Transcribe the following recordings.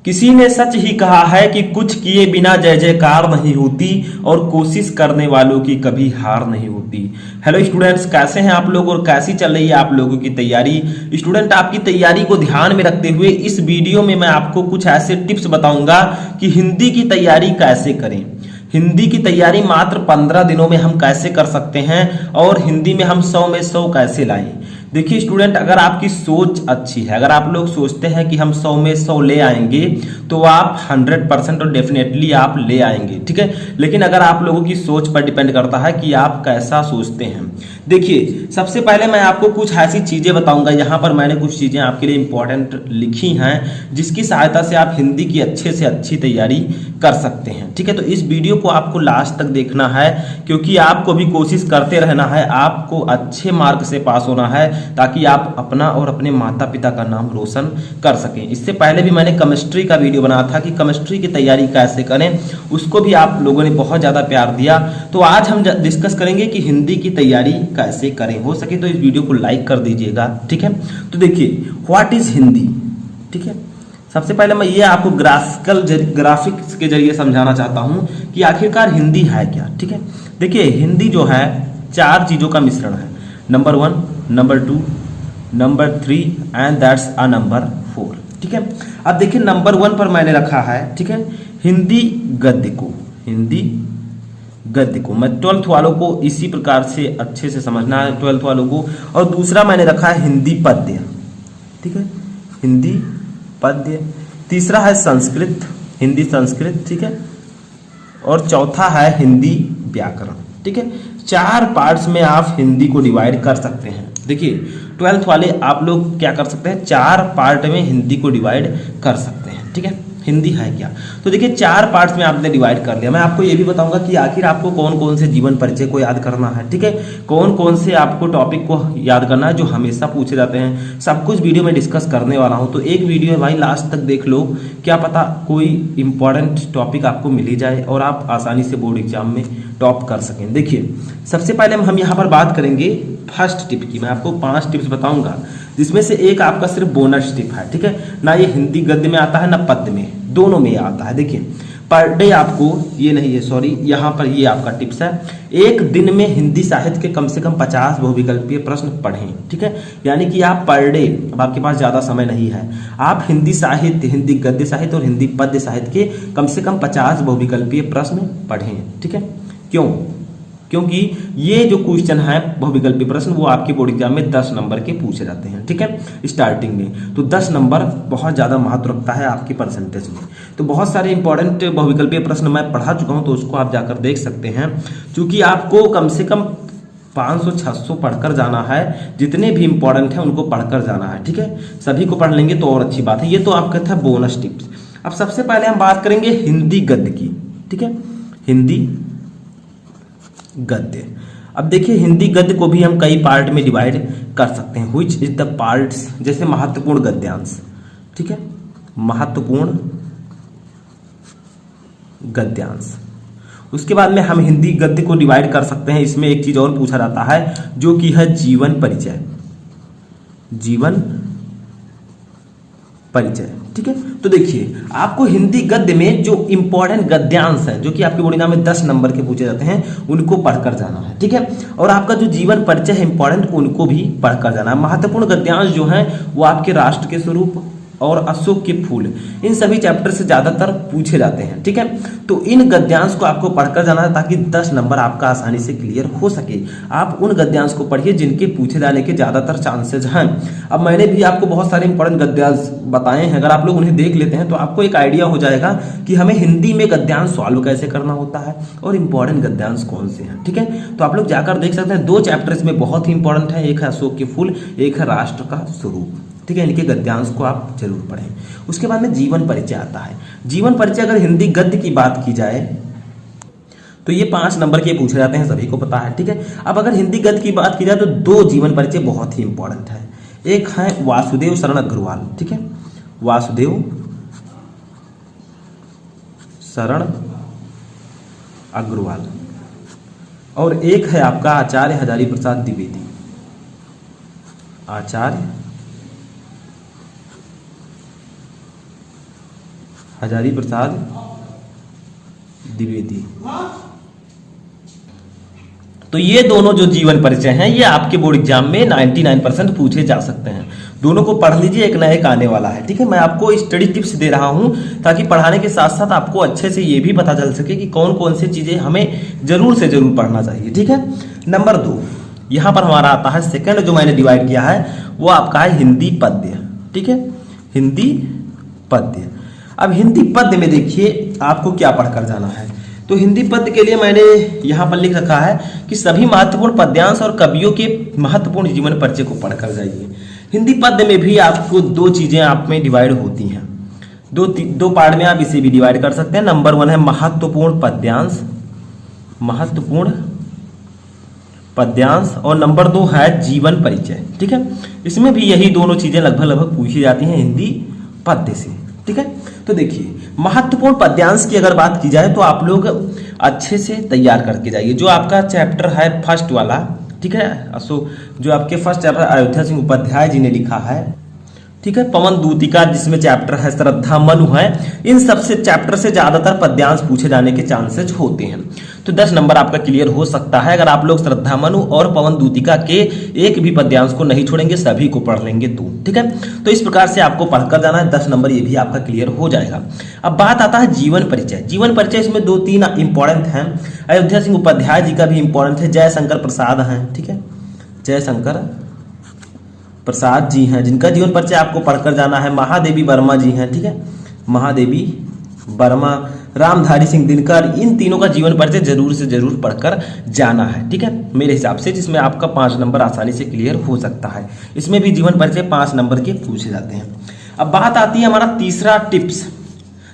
किसी ने सच ही कहा है कि कुछ किए बिना जय जयकार नहीं होती और कोशिश करने वालों की कभी हार नहीं होती। हेलो स्टूडेंट्स, कैसे हैं आप लोग और कैसी चल रही है आप लोगों की तैयारी। स्टूडेंट, आपकी तैयारी को ध्यान में रखते हुए इस वीडियो में मैं आपको कुछ ऐसे टिप्स बताऊंगा कि हिंदी की तैयारी कैसे करें। हिंदी की तैयारी मात्र 15 दिनों में हम कैसे कर सकते हैं और हिंदी में हम 100 में 100 कैसे लाएं। देखिए स्टूडेंट, अगर आपकी सोच अच्छी है, अगर आप लोग सोचते हैं कि हम 100 में 100 ले आएंगे तो आप 100% और डेफिनेटली आप ले आएंगे, ठीक है। लेकिन अगर आप लोगों की सोच पर डिपेंड करता है कि आप कैसा सोचते हैं। देखिए, सबसे पहले मैं आपको कुछ ऐसी चीजें बताऊंगा, यहाँ पर मैंने कुछ चीजें आपके लिए इंपॉर्टेंट लिखी हैं जिसकी सहायता से आप हिंदी की अच्छे से अच्छी तैयारी कर सकते हैं, ठीक है। तो इस वीडियो को आपको लास्ट तक देखना है क्योंकि आपको भी कोशिश करते रहना है, आपको अच्छे मार्क से पास होना है ताकि आप अपना और अपने माता पिता का नाम रोशन कर सकें। इससे पहले भी मैंने केमिस्ट्री का वीडियो बनाया था कि केमिस्ट्री की तैयारी कैसे करें, उसको भी आप लोगों ने बहुत ज़्यादा प्यार दिया। तो आज हम डिस्कस करेंगे कि हिंदी की तैयारी कैसे करें। हो सके तो इस वीडियो को लाइक कर दीजिएगा, ठीक है। तो देखिए, व्हाट इज हिंदी, ठीक है। सबसे पहले मैं ये आपको ग्राफिक्स के जरिए समझाना चाहता हूं कि आखिरकार हिंदी है क्या, ठीक है। देखिए, हिंदी जो है 4 चीजों का मिश्रण है। Number 1, number 2, number 3 and that's a number 4, ठीक है। अब देखिए, नंबर 1 पर मैंने रखा है, ठीक है, हिंदी गद्य को। हिंदी गद्य को मैं 12th वालों को इसी प्रकार से अच्छे से समझना है, 12th वालों को। और दूसरा मैंने रखा है हिंदी पद्य, ठीक है, हिंदी पद्य। तीसरा है संस्कृत, हिंदी संस्कृत, ठीक है। और चौथा है हिंदी व्याकरण, ठीक है। 4 पार्ट्स में आप हिंदी को डिवाइड कर सकते हैं। देखिए, 12th वाले आप लोग क्या कर सकते हैं, 4 पार्ट में हिंदी को डिवाइड कर सकते हैं, ठीक है। हिंदी है क्या, तो देखिए 4 पार्ट्स में आपने डिवाइड कर लिया। मैं आपको ये भी बताऊंगा कि आखिर आपको कौन कौन से जीवन परिचय को याद करना है, ठीक है, कौन कौन से आपको टॉपिक को याद करना है जो हमेशा पूछे जाते हैं। सब कुछ वीडियो में डिस्कस करने वाला हूं, तो एक वीडियो है भाई, लास्ट तक देख लो, क्या पता कोई इंपॉर्टेंट टॉपिक आपको मिल ही जाए और आप आसानी से बोर्ड एग्जाम में टॉप कर सकें। देखिए, सबसे पहले हम यहाँ पर बात करेंगे फर्स्ट टिप की। मैं आपको 5 टिप्स बताऊंगा जिसमें से एक आपका सिर्फ बोनस टिप है, ठीक है। ना ये हिंदी गद्य में आता है ना पद्य में, दोनों में आता है। देखिए, पर डे आपको, ये नहीं है सॉरी, यहाँ पर ये आपका टिप्स है, एक दिन में हिंदी साहित्य के कम से कम 50 बहुविकल्पीय प्रश्न पढ़ें, ठीक है। यानी कि आप पर डे, अब आपके पास ज्यादा समय नहीं है, आप हिंदी साहित्य, हिंदी गद्य साहित्य और हिंदी पद्य साहित्य के कम से कम 50 बहुविकल्पीय प्रश्न पढ़ें, ठीक है। क्यों? क्योंकि ये जो क्वेश्चन है बहुविकल्पीय प्रश्न, वो आपके बोर्ड एग्जाम में 10 नंबर के पूछे जाते हैं, ठीक है, स्टार्टिंग में। तो 10 नंबर बहुत ज्यादा महत्व रखता है आपकी परसेंटेज में। तो बहुत सारे इंपॉर्टेंट बहुविकल्पीय प्रश्न मैं पढ़ा चुका हूं, तो उसको आप जाकर देख सकते हैं। क्योंकि आपको कम से कम 500-600 पढ़कर जाना है, जितने भी इंपॉर्टेंट है उनको पढ़कर जाना है, ठीक है। सभी को पढ़ लेंगे तो और अच्छी बात है। ये तो आपका था बोनस टिप्स। अब सबसे पहले हम बात करेंगे हिंदी गद्य की, ठीक है, हिंदी गद्य। अब देखिए, हिंदी गद्य को भी हम कई पार्ट में डिवाइड कर सकते हैं। व्हिच इज द पार्ट्स, जैसे महत्वपूर्ण गद्यांश, ठीक है, महत्वपूर्ण गद्यांश। उसके बाद में हम हिंदी गद्य को डिवाइड कर सकते हैं, इसमें एक चीज और पूछा जाता है जो कि है जीवन परिचय, जीवन परिचय, ठीक है। तो देखिए, आपको हिंदी गद्य में जो इंपॉर्टेंट गद्यांश है, जो कि आपके बोर्ड एग्जाम में 10 नंबर के पूछे जाते हैं, उनको पढ़कर जाना है, ठीक है। और आपका जो जीवन परिचय है इंपॉर्टेंट, उनको भी पढ़कर जाना है। महत्वपूर्ण गद्यांश जो है वो आपके राष्ट्र के स्वरूप और अशोक के फूल, इन सभी चैप्टर से ज्यादातर पूछे जाते हैं, ठीक है। तो इन गद्यांश को आपको पढ़कर जाना है ताकि 10 नंबर आपका आसानी से क्लियर हो सके। आप उन गद्यांश को पढ़िए जिनके पूछे जाने के ज्यादातर चांसेस हैं। अब मैंने भी आपको बहुत सारे इंपॉर्टेंट गद्यांश बताए हैं, अगर आप लोग उन्हें देख लेते हैं तो आपको एक आइडिया हो जाएगा कि हमें हिंदी में गद्यांश सॉल्व कैसे करना होता है और इंपॉर्टेंट गद्यांश कौन से हैं, ठीक है। तो आप लोग जाकर देख सकते हैं। 2 चैप्टर इसमें बहुत ही इंपॉर्टेंट है, एक है अशोक के फूल, एक है राष्ट्र का स्वरूप, ठीक है। इनके गद्यांश को आप जरूर पढ़ें। उसके बाद में जीवन परिचय आता है। जीवन परिचय अगर हिंदी गद्य की बात की जाए तो ये 5 नंबर के पूछे जाते हैं, सभी को पता है, ठीक है। अब अगर हिंदी गद्य की बात की जाए तो 2 जीवन परिचय बहुत ही इंपॉर्टेंट है। एक है वासुदेव शरण अग्रवाल, ठीक है, वासुदेव शरण अग्रवाल, और एक है आपका आचार्य हजारी प्रसाद द्विवेदी, आचार्य हजारी प्रसाद द्विवेदी। तो ये दोनों जो जीवन परिचय हैं ये आपके बोर्ड एग्जाम में 99% पूछे जा सकते हैं। दोनों को पढ़ लीजिए, एक ना एक आने वाला है। ठीक है, मैं आपको स्टडी टिप्स दे रहा हूं ताकि पढ़ाने के साथ साथ आपको अच्छे से ये भी पता चल सके कि कौन कौन सी चीजें हमें जरूर से जरूर पढ़ना चाहिए। ठीक है, नंबर 2 यहां पर हमारा आता है सेकंड जो मैंने डिवाइड किया है वो आपका है हिंदी पद्य। ठीक है, हिंदी पद्य। अब हिंदी पद्य में देखिए आपको क्या पढ़कर जाना है। तो हिंदी पद्य के लिए मैंने यहां पर लिख रखा है कि सभी महत्वपूर्ण पद्यांश और कवियों के महत्वपूर्ण जीवन परिचय को पढ़कर जाइए। हिंदी पद्य में भी आपको 2 चीजें आप में डिवाइड होती हैं, दो पार्ट में आप इसे भी डिवाइड कर सकते हैं। नंबर 1 है महत्वपूर्ण पद्यांश, महत्वपूर्ण पद्यांश, और नंबर 2 है जीवन परिचय। ठीक है, इसमें भी यही दोनों चीजें लगभग पूछी जाती हैं हिंदी पद्य से। ठीक है, तो देखिए महत्वपूर्ण पद्यांश की अगर बात की जाए तो आप लोग अच्छे से तैयार करके जाइए। जो आपका चैप्टर है फर्स्ट वाला, ठीक है, जो आपके फर्स्ट चैप्टर अयोध्या सिंह उपाध्याय जी ने लिखा है, ठीक है, पवन दूतिका जिसमें चैप्टर है श्रद्धा मनु है, इन सबसे चैप्टर से ज्यादातर पद्यांश पूछे जाने के चांसेस होते हैं। तो 10 नंबर आपका क्लियर हो सकता है अगर आप लोग श्रद्धा मनु और पवन दूतिका के एक भी पद्यांश को नहीं छोड़ेंगे, सभी को पढ़ लेंगे तो। ठीक है, तो इस प्रकार से आपको पढ़कर जाना है, 10 नंबर ये भी आपका क्लियर हो जाएगा। अब बात आता है जीवन परिचय। जीवन परिचय इसमें 2-3 इंपॉर्टेंट हैं। अयोध्या सिंह उपाध्याय जी का भी इंपॉर्टेंट है, जयशंकर प्रसाद हैं। ठीक है, जयशंकर प्रसाद जी हैं जिनका जीवन परिचय आपको पढ़कर जाना है। महादेवी वर्मा जी हैं। ठीक है, महादेवी वर्मा, रामधारी सिंह दिनकर, इन तीनों का जीवन परिचय जरूर से जरूर पढ़कर जाना है। ठीक है, मेरे हिसाब से, जिसमें आपका 5 नंबर आसानी से क्लियर हो सकता है। इसमें भी जीवन परिचय 5 नंबर के पूछे जाते हैं। अब बात आती है हमारा तीसरा टिप्स,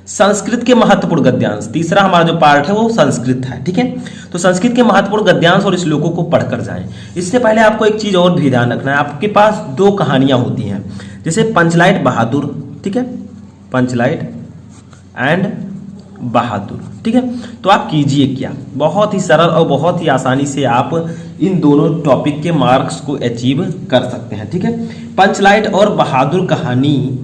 संस्कृत के महत्वपूर्ण गद्यांश। तीसरा हमारा जो पार्ट है वो संस्कृत है। ठीक है, तो संस्कृत के महत्वपूर्ण गद्यांश और श्लोकों को पढ़कर जाएं। इससे पहले आपको एक चीज और भी ध्यान रखना है, आपके पास 2 कहानियां होती हैं, जैसे पंचलाइट बहादुर। ठीक है, पंचलाइट एंड बहादुर। ठीक है, तो आप कीजिए क्या, बहुत ही सरल और बहुत ही आसानी से आप इन दोनों टॉपिक के मार्क्स को अचीव कर सकते हैं। ठीक है, पंचलाइट और बहादुर कहानी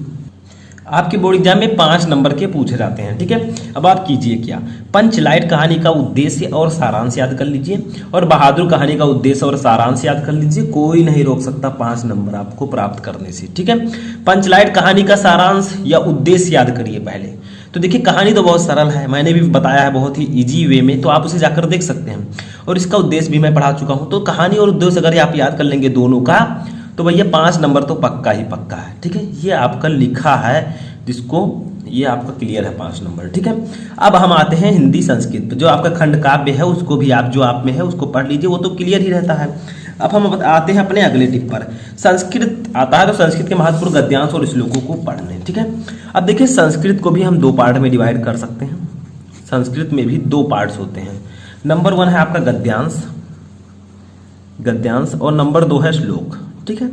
आपके बोर्ड एग्जाम में 5 नंबर के पूछे जाते हैं। ठीक है, अब आप कीजिए क्या, पंचलाइट कहानी का उद्देश्य और सारांश याद कर लीजिए और बहादुर कहानी का उद्देश्य और सारांश याद कर लीजिए। कोई नहीं रोक सकता 5 नंबर आपको प्राप्त करने से। ठीक है, पंचलाइट कहानी का सारांश या उद्देश्य याद करिए पहले। तो देखिए कहानी तो बहुत सरल है, मैंने भी बताया है बहुत ही इजी वे में, तो आप उसे जाकर देख सकते हैं और इसका उद्देश्य भी मैं पढ़ा चुका हूं। तो कहानी और उद्देश्य अगर आप याद कर लेंगे दोनों का तो भैया 5 नंबर तो पक्का ही पक्का है। ठीक है, ये आपका लिखा है जिसको, ये आपका क्लियर है 5 नंबर। ठीक है, अब हम आते हैं हिंदी संस्कृत, जो आपका खंड काव्य है उसको भी आप जो आप में है उसको पढ़ लीजिए, वो तो क्लियर ही रहता है। अब हम आते हैं अपने अगले टिप पर, संस्कृत आता है तो संस्कृत के महत्वपूर्ण गद्यांश और श्लोकों को पढ़ने। ठीक है, अब देखिए संस्कृत को भी हम 2 पार्ट में डिवाइड कर सकते हैं। संस्कृत में भी 2 पार्ट्स होते हैं। नंबर 1 है आपका गद्यांश, गद्यांश, और नंबर 2 है श्लोक। ठीक है,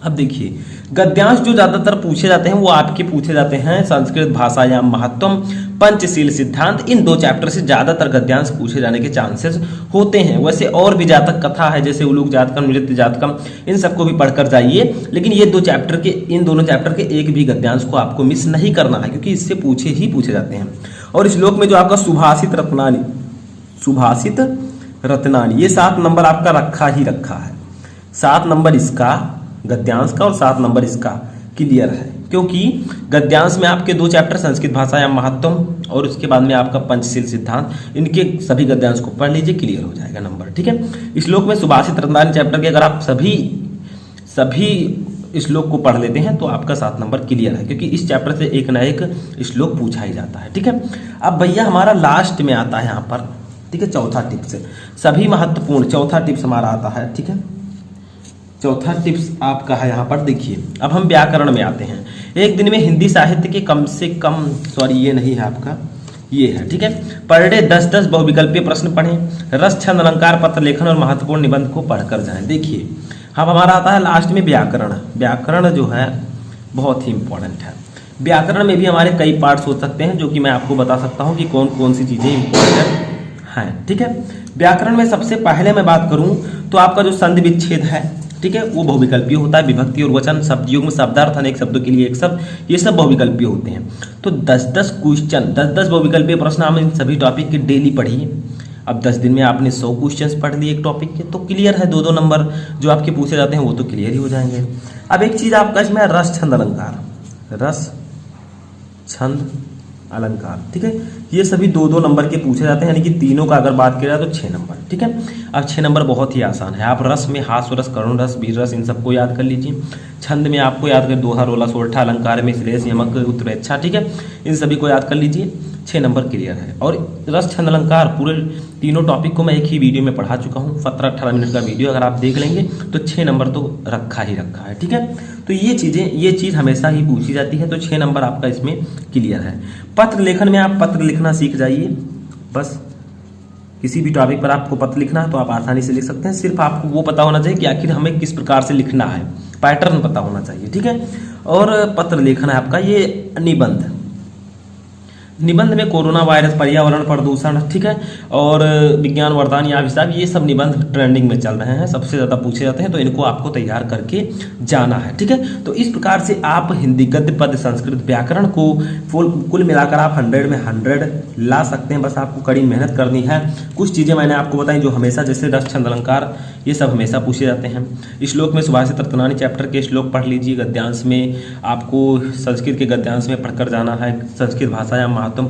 अब देखिए गद्यांश जो ज्यादातर पूछे जाते हैं वो आपके पूछे जाते हैं संस्कृत भाषा या महत्वम, पंचशील सिद्धांत, इन 2 चैप्टर से ज्यादातर गद्यांश पूछे जाने के चांसेस होते हैं। वैसे और भी जातक कथा है जैसे उलूक जातकम, नृत्य जातकम, इन सबको भी पढ़कर जाइए, लेकिन ये 2 चैप्टर के, इन दोनों चैप्टर के एक भी गद्यांश को आपको मिस नहीं करना है क्योंकि इससे पूछे जाते हैं। और श्लोक में जो आपका सुभाषित रत्नानी, सुभाषित रत्नानी, ये 7 नंबर आपका रखा ही रखा है। 7 नंबर इसका गद्यांश का और 7 नंबर इसका क्लियर है, क्योंकि गद्यांश में आपके 2 चैप्टर संस्कृत भाषा या महत्वम और उसके बाद में आपका पंचशील सिद्धांत, इनके सभी गद्यांश को पढ़ लीजिए, क्लियर हो जाएगा नंबर। ठीक है, श्लोक में सुभाषित रत्नानी चैप्टर के अगर आप सभी श्लोक को पढ़ लेते हैं तो आपका 7 नंबर क्लियर है, क्योंकि इस चैप्टर से एक ना एक श्लोक पूछा ही जाता है। ठीक है, अब भैया हमारा लास्ट में आता है यहाँ पर, ठीक है, चौथा टिप्स, सभी महत्वपूर्ण चौथा टिप्स हमारा आता है। ठीक है, चौथा टिप्स आपका है यहाँ पर, देखिए अब हम व्याकरण में आते हैं। एक दिन में हिंदी साहित्य के कम से कम, सॉरी ये नहीं है आपका, ये है। ठीक है, पर डे 10-10 बहुविकल्पीय प्रश्न पढ़ें, रस, छंद, अलंकार, पत्र लेखन और महत्वपूर्ण निबंध को पढ़कर जाएं। देखिए अब हमारा आता है लास्ट में व्याकरण। व्याकरण जो है बहुत ही इंपॉर्टेंट है। व्याकरण में भी हमारे कई पार्ट्स हो सकते हैं जो कि मैं आपको बता सकता हूँ कि कौन कौन सी चीजें इंपॉर्टेंट हैं। ठीक है, व्याकरण में सबसे पहले मैं बात करूं तो आपका जो संधि विच्छेद है, ठीक है, वो बहुविकल्पीय होता है। विभक्ति और वचन, शब्द युग्म, शब्दार्थ, अनेक शब्दों के लिए एक शब्द, ये सब बहुविकल्पीय होते हैं। तो 10-10 क्वेश्चन, 10-10 बहुविकल्पीय प्रश्न हम इन सभी टॉपिक के डेली पढ़िए। अब 10 दिन में आपने 100 क्वेश्चंस पढ़ लिए एक टॉपिक के, तो क्लियर है, 2-2 नंबर जो आपके पूछे जाते हैं वो तो क्लियर ही हो जाएंगे। अब एक चीज आपका इसमें रस छंद अलंकार, रस छंद अलंकार, ठीक है, ये सभी 2-2 नंबर के पूछे जाते हैं, यानी कि तीनों का अगर बात किया जाए तो 6 नंबर, ठीक है। अब 6 नंबर बहुत ही आसान है। आप रस में हास्य रस, करुण रस, वीर रस, इन सबको याद कर लीजिए। छंद में आपको याद कर दोहा, रोला, सोरठा, अलंकार में श्लेष, यमक, उत्प्रेक्षा, ठीक है, इन सभी को याद कर लीजिए। 6 नंबर क्लियर है। और रस छंद अलंकार पूरे तीनों टॉपिक को मैं एक ही वीडियो में पढ़ा चुका हूँ, 17-18 मिनट का वीडियो, अगर आप देख लेंगे तो 6 नंबर तो रखा ही रखा है, ठीक है। तो ये चीज़ हमेशा ही पूछी जाती है, तो 6 नंबर आपका इसमें क्लियर है। पत्र लेखन में आप पत्र लिखना सीख जाइए, बस किसी भी टॉपिक पर आपको पत्र लिखना है तो आप आसानी से लिख सकते हैं। सिर्फ आपको वो पता होना चाहिए कि आखिर हमें किस प्रकार से लिखना है, पैटर्न पता होना चाहिए, ठीक है। और पत्र लेखन है आपका ये निबंध, निबंध में कोरोना वायरस, पर्यावरण प्रदूषण, ठीक है, और विज्ञान वरदान या अभिशाप, ये सब निबंध ट्रेंडिंग में चल रहे हैं, सबसे ज़्यादा पूछे जाते हैं, तो इनको आपको तैयार करके जाना है, ठीक है। तो इस प्रकार से आप हिंदी गद्य, पद्य, संस्कृत, व्याकरण को कुल मिलाकर आप 100 में 100 ला सकते हैं। बस आपको कड़ी मेहनत करनी है। कुछ चीज़ें मैंने आपको बताई जो हमेशा, जैसे रस छंद अलंकार, ये सब हमेशा पूछे जाते हैं। श्लोक में सुभाषित रत्नानी चैप्टर के श्लोक पढ़ लीजिए। गद्यांश में आपको संस्कृत के गद्यांश में पढ़कर जाना है, संस्कृत भाषा या महत्तम,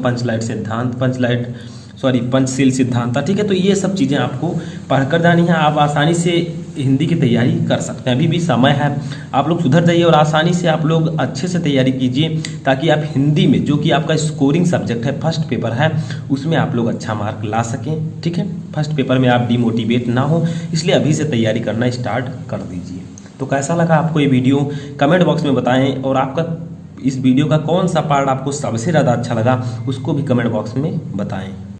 पंचशील सिद्धांत, ठीक है। तो ये सब चीज़ें आपको पढ़कर जानी है। आप आसानी से हिंदी की तैयारी कर सकते हैं, अभी भी समय है, आप लोग सुधर जाइए और आसानी से आप लोग अच्छे से तैयारी कीजिए, ताकि आप हिंदी में, जो कि आपका स्कोरिंग सब्जेक्ट है, फर्स्ट पेपर है, उसमें आप लोग अच्छा मार्क ला सकें, ठीक है। फर्स्ट पेपर में आप डिमोटिवेट ना हो, इसलिए अभी से तैयारी करना स्टार्ट कर दीजिए। तो कैसा लगा आपको ये वीडियो, कमेंट बॉक्स में बताएं, और आपका इस वीडियो का कौन सा पार्ट आपको सबसे ज़्यादा अच्छा लगा उसको भी कमेंट बॉक्स में बताएं।